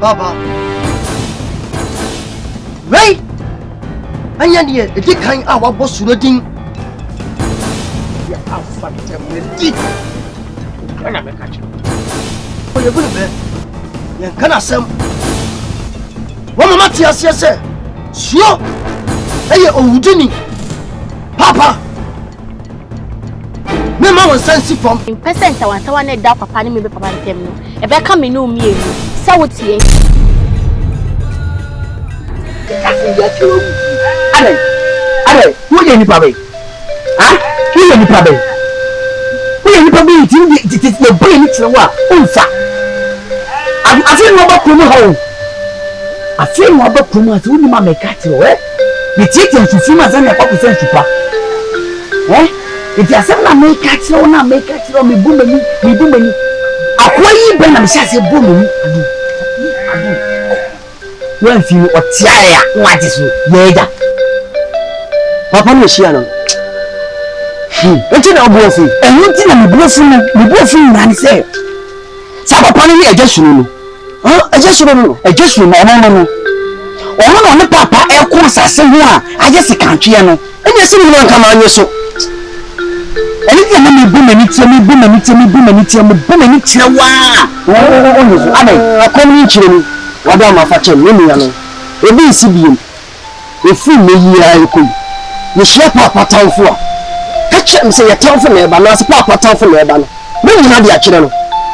Papa. Right? And yet, a dick kind of our boss reading. I'll fight them with it. Can I make you? Oh, you're going to be. You cannot say. One Matthias, yes, sir. Sure. Hey, oh, Jenny. Papa. Me ma won sense from in percent I want to da papa ni me be papa ntem no e be ka me no mi enu se wotie ale wo ye ni pabe ha wo ye ni pabe ti le boy ni tire wa unfa afi no ba kumu ha o afi no ba kumu ati wo ni ma me ka tire ni titi nsufi ma za na kwa kusen supa If you are saying make it, you na make it. You me boom me. Akwai ben na me shase boom me. Adu. When fi o tiaya, what is you? Papa no shia no. Enti na obo fi. Enti na me bo fi na say. Sa papa ni ejesunu no. Ejesunu no. Ono no ne papa e ko asase ho a agese kantwe no. Enye se mu nka ma anye so. Anything me boom tire wa. Amen. Akomi chire mi. Wada ma fa chem ni ya no. Ebi isi biem. Efu meyi ya ekoi. Ye hye papa tanfo a. Ka chem se ye tanfo na eba na se papa tanfo na eba no. Me nyina de akire no.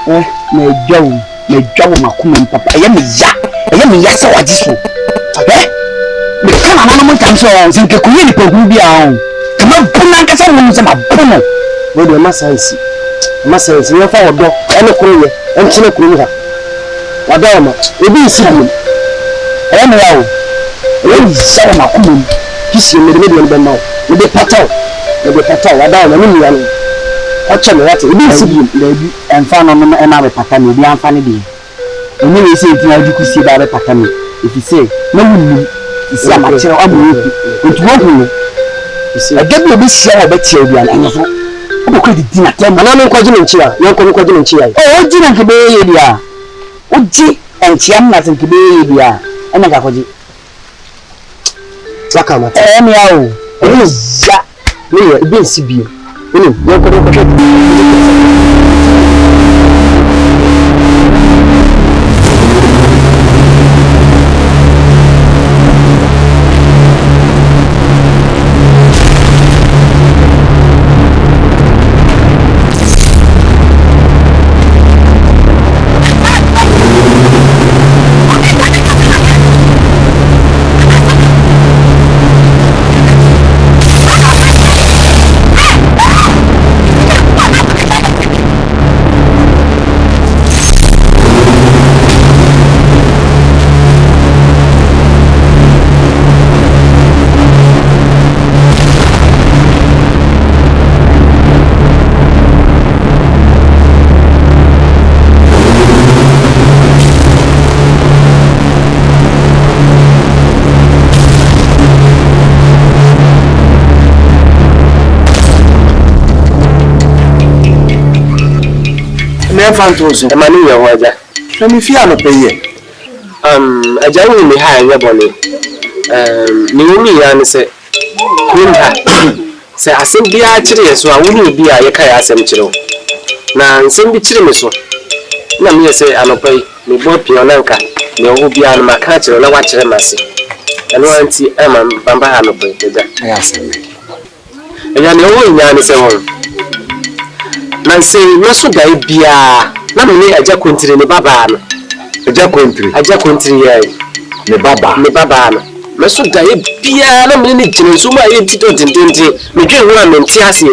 Na dwawo makoma papa. Eye me ya se waji so. Me kana na mo kan so nse ko ye ni pogu bia o. Kama buna nkasa wo nse ma bono. We do masansi ye fa odo ene kuru ye enchine kuru ha wada ma ebi isi bi e me yawo e ni sawo makuma kisi me be ma we be pataw wada ma ni ya no acha me wate ebi isi bi na bi enfa no no e na be pata me bi anfa ne bi eni we se enti ajuku si ba be pata me if you say na wunu isi amachira amu otu wo hu isi agabi obi sia obi tia obi ala so obo di na tem ana me kwaji nchia yanko me kwaji nchia o ji na nke ye dia o ji enchia na nke ye dia ana ka kwaji saka mata me yawo ni za ni ye bi si bi ni yanko me kwaji Fantos, e mani ye waja so mi fi ano peye aja wo mi ha ye bone ni wo ya ne se kun ha se asem bia kire so a wo ni bia ye kai asem kire na nsem bi kire me so na mi ye se anopai mi bo pio na nka me wo bia na maka kire na wa kire mase eno anti e ma bamba ha anopai da ya asem ya ne wo nya ne se won na say no so dai bia na me aja kontiri ne baba no aja kontiri ye ne baba no me so dai bia na me ne jine so ma ye tito tintenti me dwe ho amenti ase e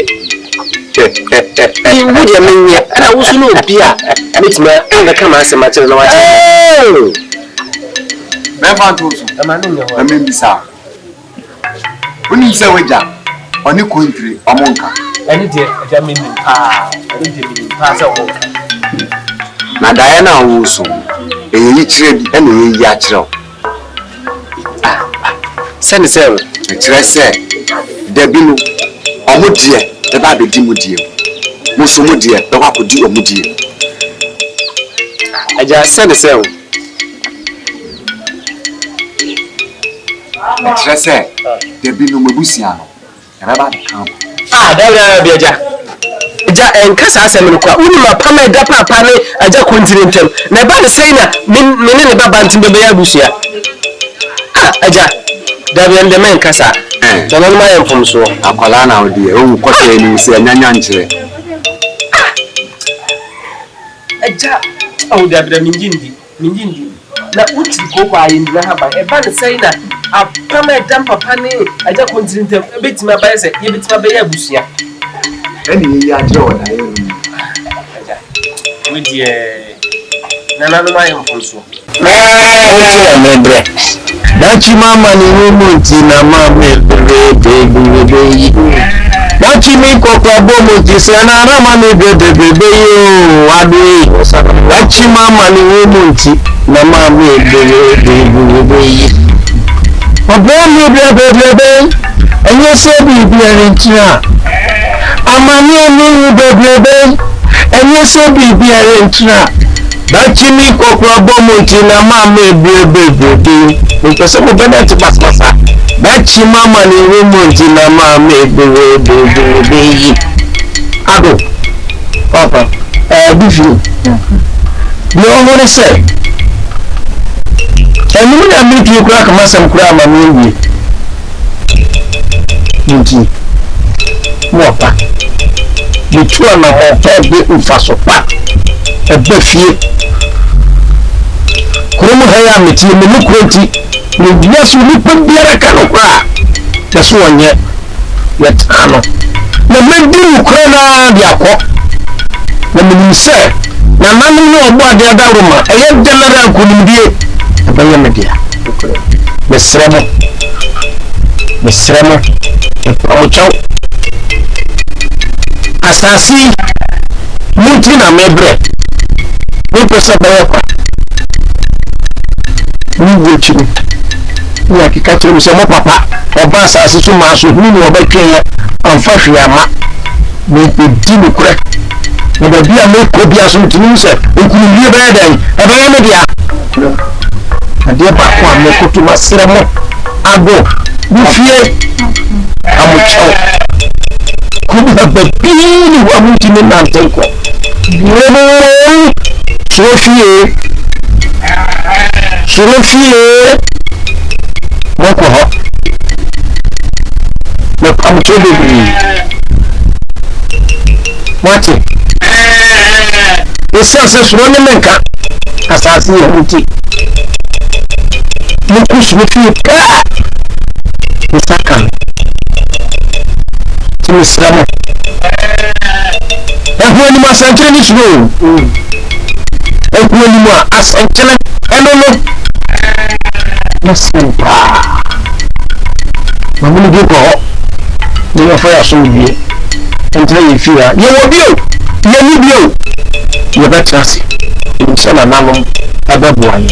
wo de me nya na wo so no bia metima anga kama ase ma kire na wa me fantos amani nya ho me mbisa oni se weja oni kontiri omonka ani de aja me ni ani de me ni se wo na dae na wo so eyi kire bi e na eyi a kire send se kire se dabi no omudie e ba be di mudie mo so mudie e ba ko di omudie aja send se Trese, there be no Mabusiano. Rabba camp. There be a jack. And Cassa Seminqua, Ulima Pame Dapa Pane, a jack continental. Never the same, meaning about Bantam Babusia. A jack, there be the man Cassa. Don't know my from so. Acolana, dear, oh, what you say, Nanyanche. A jack, oh, there be the Minjindi. Na uti go by in the harbor, a band saying that a Pame Dampa Pane, a jack continental, a bit my bicycle, you bit my Babusia. Any year, Joe, with the Nana from so. That's mama ni muti na mama baby. That's me kokwa bomo tisana rama ni baby yo adui. That's mama ni muti na mama baby. Obomo baby. Enye so bibi arentia. Amani ni baby. Enye so bibi arentia. That's me kokwa bomo tina mama baby. Because some of them are masa. That's mama ni woman tina mama baby. Ado. Papa. Bifu. You want to say? And you will meet you crack masam krama mingi. Mingi. Mopa. Bitua na mopa be ufasopa. Ebefie. Kurumu haya miti mnukroti. Yesu nipa biara kanokra. Yesu onye yetano. Na mendi ukra na biako. Na minise. Na nanu no obo ade adaruma. Eye general kunimdie. Abaye media. Mesremo. Amuchao. Asasi. Muti na mebre. Nipesa bayakwa. Chini ya kikatu msemo papa oba asasi tu maso nini obetwe amfa hwiama me dinu kure na bia me ko bia so ntini se okunie be dan ebe me dia ade ba ko me kotu masremo ago bufie amucho kuba babini wa mutini nantenko yebo sofie Moko ho. Me am to be. Wati. Esa se suwani menka. Asasi huti. Mukusu ka. Misaka. Timislamo. Ekuwa ni masantre ni chigo. Ekuwa ni ma asantre. Enono. Listen, Mamma Duco, you are fair soon be until you fear. You will be, you will be. You better see. In some another other boy.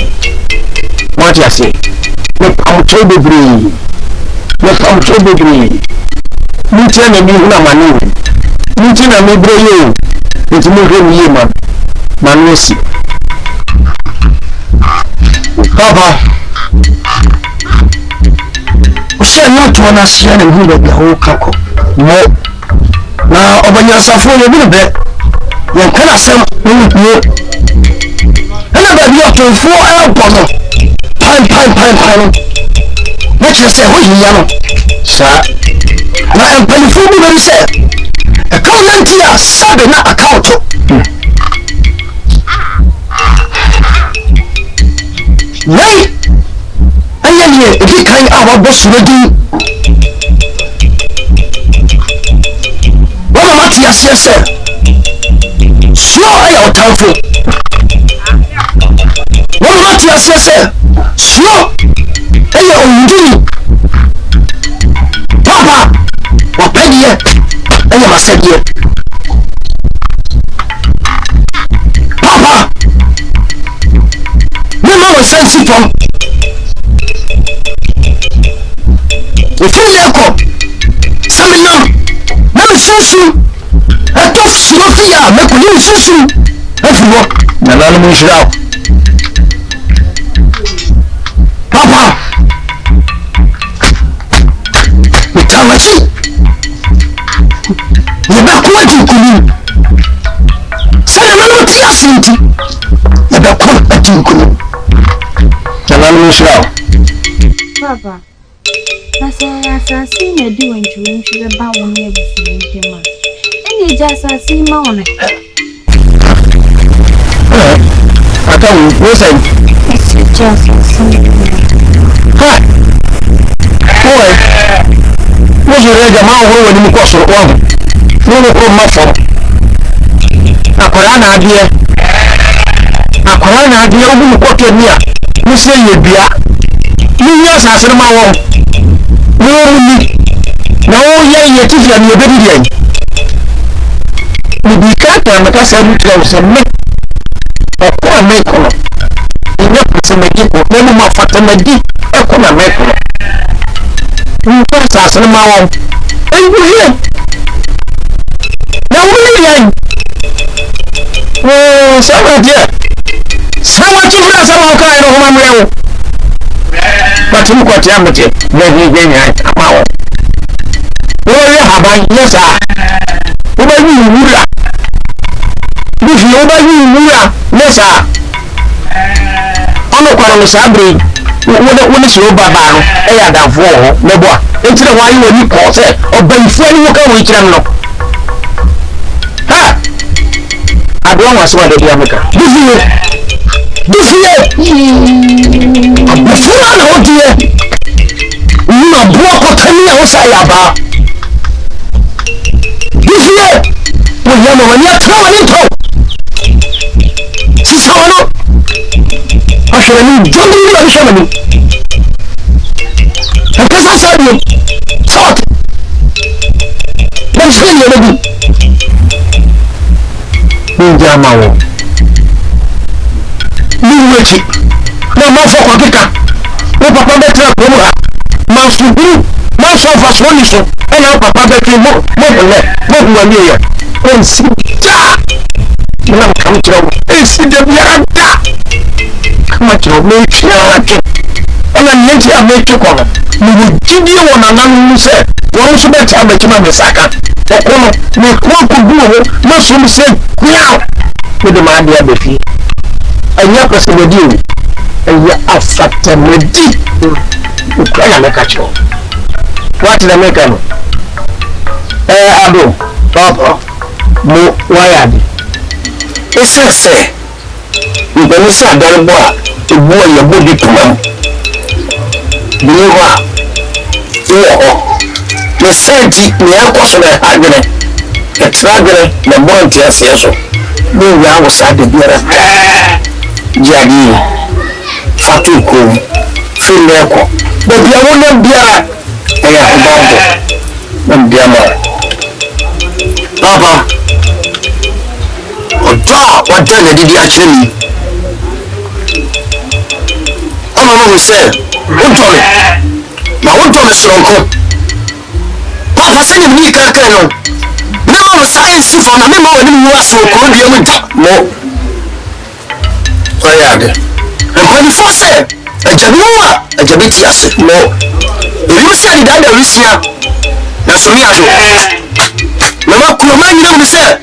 What you say? Look out to the breeze. Look out to the breeze. Mutin and you know my name. Mutin and me bro you. It's moving you, man. Manusi. Papa. Not one as young and good of the whole cocoa. No. Now, over your safari a little bit. You can have some you. Another year to 4 hours. Pine. What you say, we young, sir. I am paying for me, sir. A comment here, Sabi, not a count. Nay. If you kind of boss ready, what about your sister? Slow your tongue. What about your sister? Slow your own. Papa, what penny yet? I am a said yet. Papa, no more sense from. If you echo, some young, no sushi, I don't see fear, make you sushi. If you walk, the animal is out. Papa, di kunu sa na no ti asinti e be ko ati kunu na na no shira Papa, nasa si me di wenchu be ba won e bi si ma. Eni ja sa si ma won. Aka wo say Esi ja sa si. ha boy wo jere jama ho woni mu ko so wo no ko ma fo akwara na adie wo mu ko to ni a mu se ye bia ni nya asase ma wo wo ni na wo ye ye ti fi ani obedi dia ni bi ka ta ma ka sa mu tro so me ko me ko ni ko me ki ko me ma fata me di ko na me ko ni ko asase ma wo en bu ye na wo ni yan oh sama dia sama ti fi sama ka ro ma me wo but you got to get when you get out. Oh, you have a yes, over you, Mura. If you over you, Mura, yes, I'm not going to Sabri. When is your Baba? I had a four, no boy. It's the one you call it, or by friend you can reach them. Ha! I don't want to swear the America. This year, before I know dear, you are broke or 10 years about. This year, when you know when you're trying to Sisano, I shall need John Lee Shamani. And because I said you, thought, let's see you ready. Ninja ni wechi na mafo kwa kika o papa betra ko mu ha ma subu ma so fa so ni so e na papa betra mo wani ye o si ta na kam tro e si de biara da kama tro me twa ke ona nyeji a me twa ko no mu gidi wona nan mu se won so betra me twa me saka ko no me ko bu ho ma so mi se kuya ko de ma dia be fi anya personally anya afatamedi ukaya mekacho what the make no ado papa mo wayadi esese ibani sa darbo a ebu ya bodi tuma biwa me senti me akoso na agene etragere na bonti aseso me ya wo sa de biara jadi fatuko fileko bebi awona bia ya kubambo mbiama papa oda wada na didi achemi ama mo se odole na odole sonko papa se ni mi kaka no me mo science for na me mo wani mu aso ko bia mu da mo oyade and for say ajabiwa ajabiti ase no you say that the Russia na so me ado na ma ko ma nyina mu say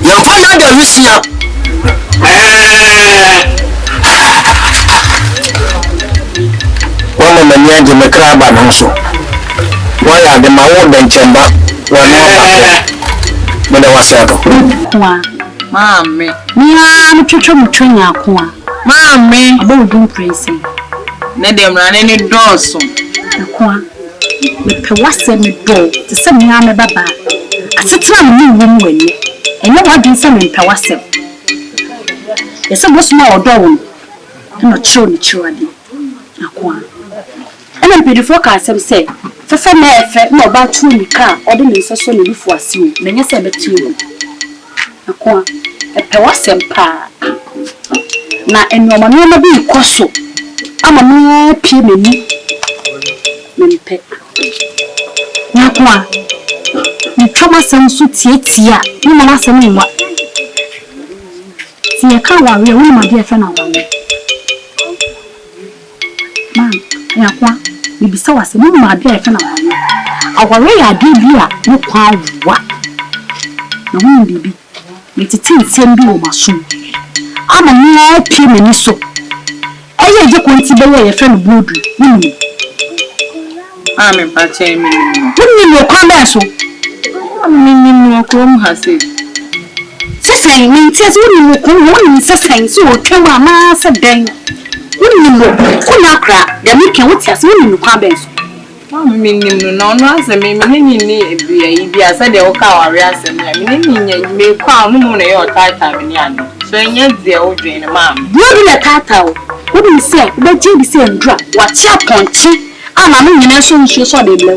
ya ko na the Russia wala na nyaje mekra ba no so waya de ma wo den chemba wala pa mo wasako Kwa Mami. Nia mtwetwe mtwenya akwa. Mami. Abodun praise. Ne dem na ne doso. Akwa. Mepe wase me do. Te se me ame baba. Asetena me wum wani. Enye wadun se me mpe wase. Yese bosuma odo won. No chiro ni chiro ade. Akwa. Ena mpedifo ka asem se fefe na efe na oba tu ni ka ode ne nsoso ne bifu ase o. Menye se betu. Akwa epe wasem pa na enoma no bi ikoso ama no pie meni mempe na kwa ntwama sem so tietia ni mama sem nwa tie ka wa we wo ma de efe na wa ma ya kwa bibisa wase mo ma de efe na wa aware ya de bi a wo kwa wa na hu bibi metiti nsem bi wo maso ama nya pie mani so aye je konti be ye friend bodu ni Ame pache mi. ni mo kwa ba so Mi mo ko mu hase. sesen ni tia so ni mo ko wo ni sesen so o twa ma sa dan ni mo ko na kra da mi ke wo tia so ni kwa ba so Mi nim no no asem mi ni ebia yi bia se de wo ka ware asem ya mi ni nya me kwa no mu na ye otata mi ni ade so nya de wo dwen ma mi bi na tata o wo bi se be je bi se ndra wa tia ponche ama no nyina so nsuo so de bla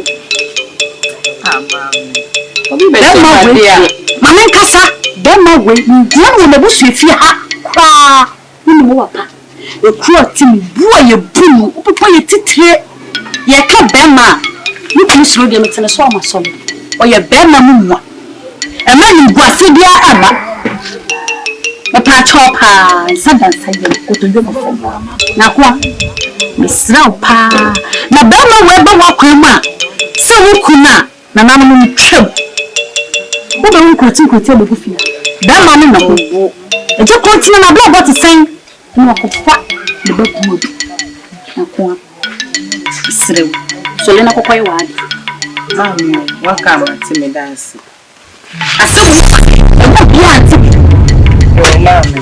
obi be se ma dia mama nkasa dema we ndia mo na busu fi ha kwa ni mo wa pa e kro timi buo ye bunu popo ye titire ye ka bema ni bi suro de metene so amaso o ye bema mu mu e ma ni guase bia aba e pa chopa sada saye ko to jomo fo na kwa misra pa na bema we ba wa kwa ma se wo kuna na nanu mu twem wo be wo kwoti be ku fia bema ni na wo e je kwoti na bla bot sen ni ko fa de ba ku na kwa Srew. So lena ko koy wadi. Mami, waka mati me dance. Asa e mo bia ati. Oh mami.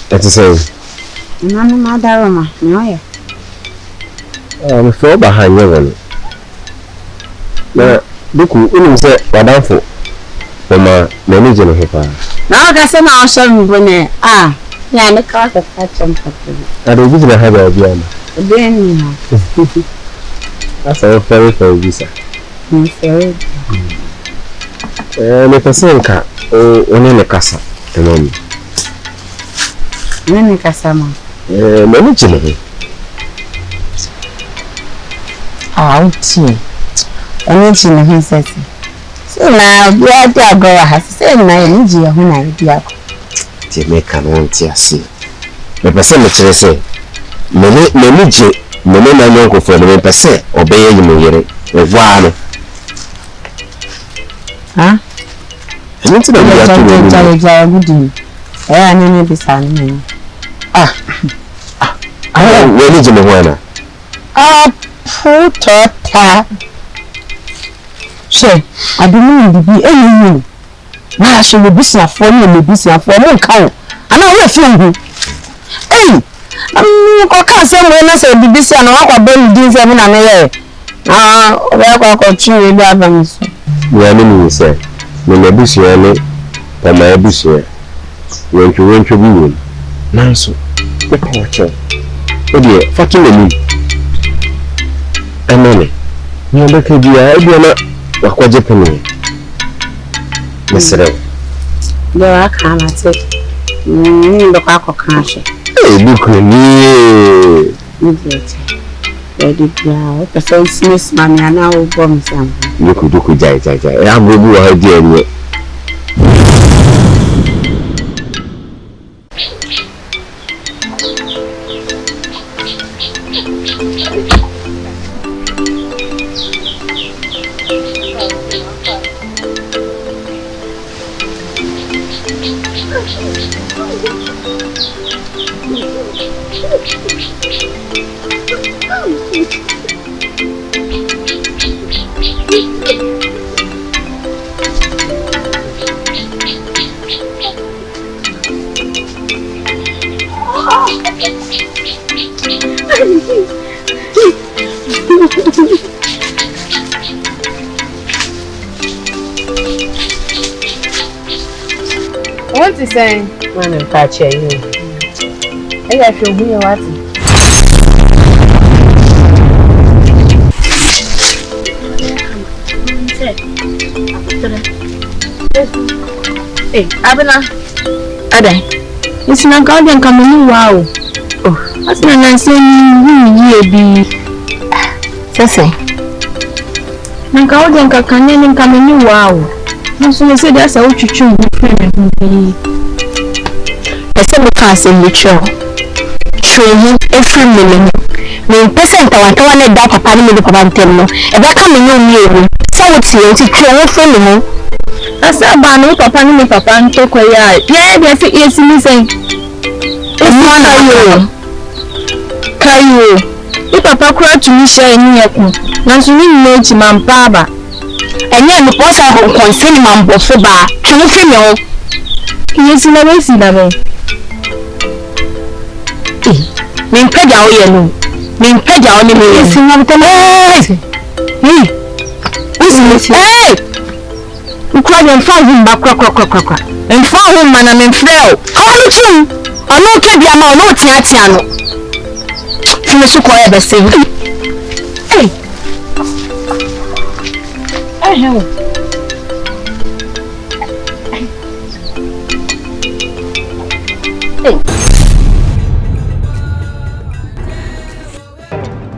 That's the same. Nanu madaroma, no. For behind you. Na duku unu se wadanfo ma manager no hepa. Na ga se na so mbone ya me ka ka champa. Ado bi na ha ba bi ana. Ben ni ha. That's a very visa. Very. Me person ka oni ne kasa tenomi. Nani kasama? Manager no. Outi. Oni chi na hinsesi. So na bia dia go ha se na ni ji ho na bia ko. Ti me kan won ti ase. Me person me kire se. Me je me na nyon ko fo me person obeye yi mo yere. E wa no. Ha? Ni ti na bia to ni. Ja gudi. Ani ni bisa ni. Wani je me ho na. Putota. She, adunu bibi eyiyi. Na so le business for me le business for mo kan. Ana wo fi nhu. Ko ka se mo na se bibi se na wa ba mi din se mo na me ye. O ko chin bi abam so. Ya ni se. Me le business ni ta ma business. Woncho bi won. Nanso. Ko ko cho. O de fucking me. Amene. Ni ndaka biya ibi na wakwaje pene. Mesere. Lo aka na te. Ni ndo ka ko kan she. Buku ni. Ni bete. Daddy, yeah, the face Miss Mammy and now bomb some. You could do jai. I'm going to do a dear. What is saying? Man, I'm catching you. I feel me what? Hey, Abena. Ada. It's not garden coming. Wow. Oh, that's not nice. You be. Sese. Na garden kakanye coming. Wow. So say that's a chuchu. I said we can't say mutual. True, every minute. Me percent I want to that papa ni me papa ntemo. E be ka me no. So what you true for me. Asa ba no papa ni me papa ntoko ya. Yeah, say yes me say. Kayo. If papa kura to me share ni yakun. Na so ni no chi mampa ba. Enye me posa ho konse ni mambofo ba. True for me. Yes na me si na me. Me mpaja o ye no. Me mpaja o ni me. Yes na me tell. Hey! Ukwa dem fa hu ba kwa. Em fa hu ma na me mfrɛ o. Awu chum. Ono ke bia ma ono tiatia no. Fime su kwa e be se. Hey. Hey.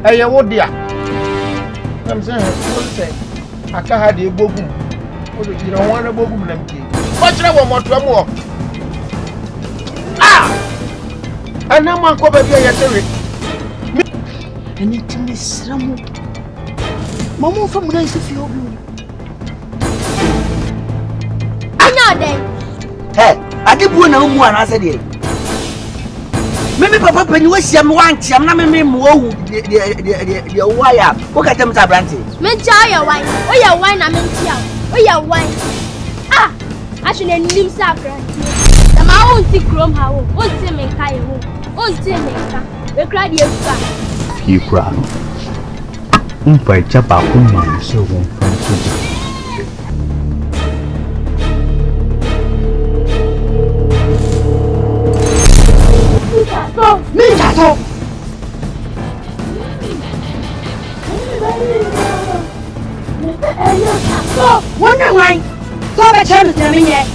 Hey, what dear? I'm saying, I can't have the book. You don't want a book. What's wrong more? Ah! And now one cover here. I need to miss some. Mama from nice if you. I know then. Hey, I did one and I said it. Maybe papa when you was young once, I'm not me more the wire. Look at them, Sabranti. Me try wine. Oh, your wine, I'm in here. Oh, your wine. Ah, I should name Sabranti. The my own sick room, how won't see me kai home. Won't see me. We cried your son. You cry. Fight Chapa, so won't find Minjato! Wonder why? Go back to me yet.